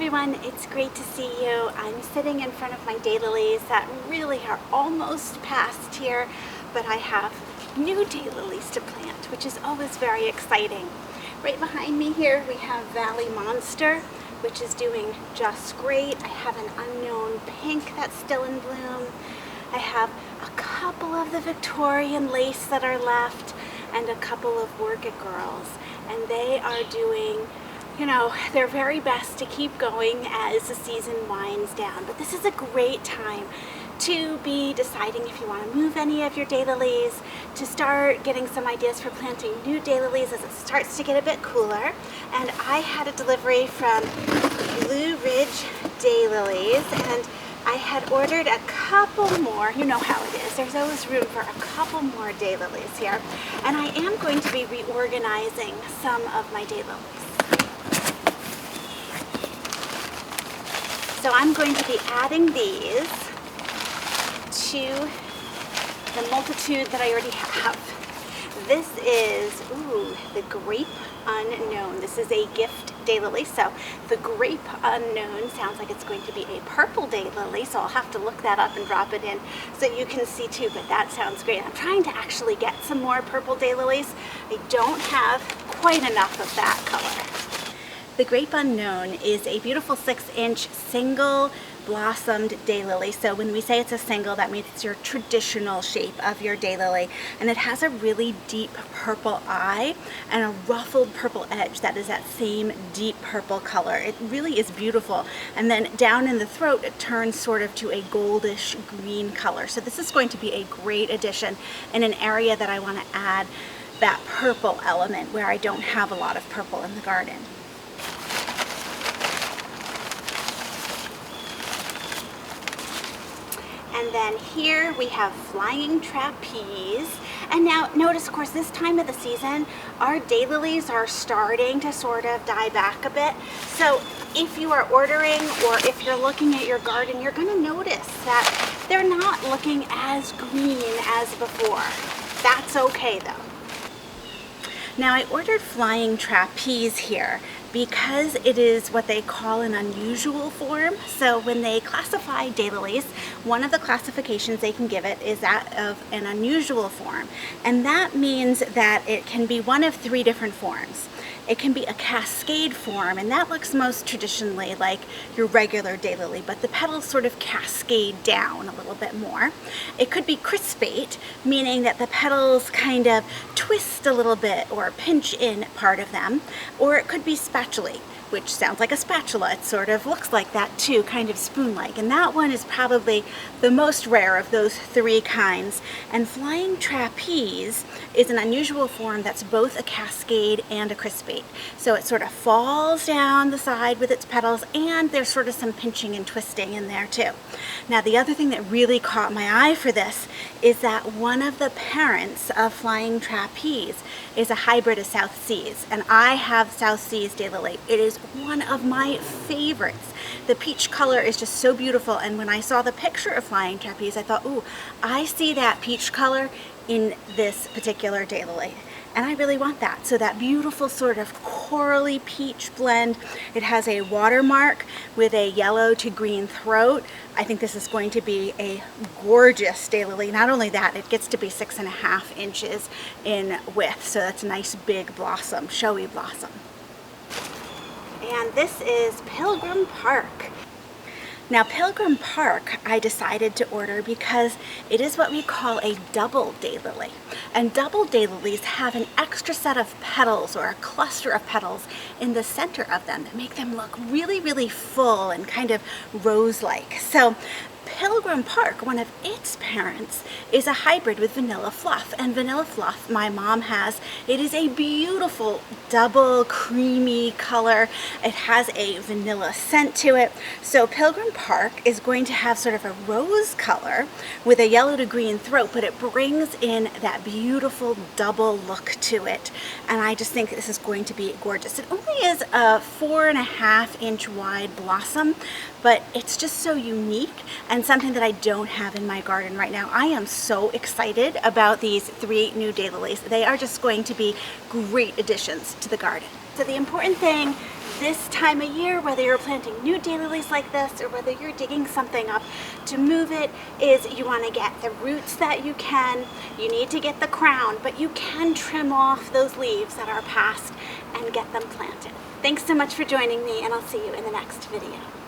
everyone, it's great to see you. I'm sitting in front of my daylilies that really are almost past here, but I have new daylilies to plant, which is always very exciting. Right behind me here we have Valley Monster, which is doing just great. I have an unknown pink that's still in bloom. I have a couple of the Victorian lace that are left and a couple of Orchid Girls, and they are doing, you know, their very best to keep going as the season winds down. But this is a great time to be deciding if you want to move any of your daylilies, to start getting some ideas for planting new daylilies as it starts to get a bit cooler. And I had a delivery from Blue Ridge Dayliles, and I had ordered a couple more. You know how it is. There's always room for a couple more daylilies here. And I am going to be reorganizing some of my daylilies. So I'm going to be adding these to the multitude that I already have. This is, the Grape Unknown. This is a gift daylily. So the Grape Unknown sounds like it's going to be a purple daylily, so I'll have to look that up and drop it in so you can see too, but that sounds great. I'm trying to actually get some more purple daylilies. I don't have quite enough of that color. The Grape Unknown is a beautiful 6-inch single blossomed daylily. So when we say it's a single, that means it's your traditional shape of your daylily, and it has a really deep purple eye and a ruffled purple edge that is that same deep purple color. It really is beautiful, and then down in the throat it turns sort of to a goldish green color. So this is going to be a great addition in an area that I want to add that purple element where I don't have a lot of purple in the garden. And then here we have Flying Trapeze. And now notice, of course, this time of the season, our daylilies are starting to sort of die back a bit. So if you are ordering or if you're looking at your garden, you're gonna notice that they're not looking as green as before. That's okay though. Now I ordered Flying Trapeze here because it is what they call an unusual form. So when they classify daylilies, one of the classifications they can give it is that of an unusual form. And that means that it can be one of 3 different forms. It can be a cascade form, and that looks most traditionally like your regular daylily, but the petals sort of cascade down a little bit more. It could be crispate, meaning that the petals kind of twist a little bit or pinch in part of them, or it could be spatulate, which sounds like a spatula. It sort of looks like that too, kind of spoon-like. And that one is probably the most rare of those 3 kinds. And Flying Trapeze is an unusual form that's both a cascade and a crispate. So it sort of falls down the side with its petals, and there's sort of some pinching and twisting in there too. Now the other thing that really caught my eye for this is that one of the parents of Flying Trapeze is a hybrid of South Seas, and I have South Seas daylily. It is one of my favorites. The peach color is just so beautiful, and when I saw the picture of Flying Trapeze, I thought, ooh, I see that peach color in this particular daylily. And I really want that. So that beautiful sort of corally peach blend. It has a watermark with a yellow to green throat. I think this is going to be a gorgeous daylily. Not only that, it gets to be 6.5 inches in width. So that's a nice big blossom, showy blossom. And this is Pilgrim Park. Now Pilgrim Park I decided to order because it is what we call a double daylily. And double daylilies have an extra set of petals, or a cluster of petals in the center of them that make them look really, really full and kind of rose-like. So Pilgrim Park, one of its parents, is a hybrid with Vanilla Fluff, and Vanilla Fluff my mom has. It is a beautiful double creamy color. It has a vanilla scent to it. So Pilgrim Park is going to have sort of a rose color with a yellow to green throat, but it brings in that beautiful double look to it, and I just think this is going to be gorgeous. It only is a 4.5 inch wide blossom, but it's just so unique and something that I don't have in my garden right now. I am so excited about these 3 new daylilies. They are just going to be great additions to the garden. So the important thing this time of year, whether you're planting new daylilies like this or whether you're digging something up to move it, is you want to get the roots that you can. You need to get the crown, but you can trim off those leaves that are past and get them planted. Thanks so much for joining me, and I'll see you in the next video.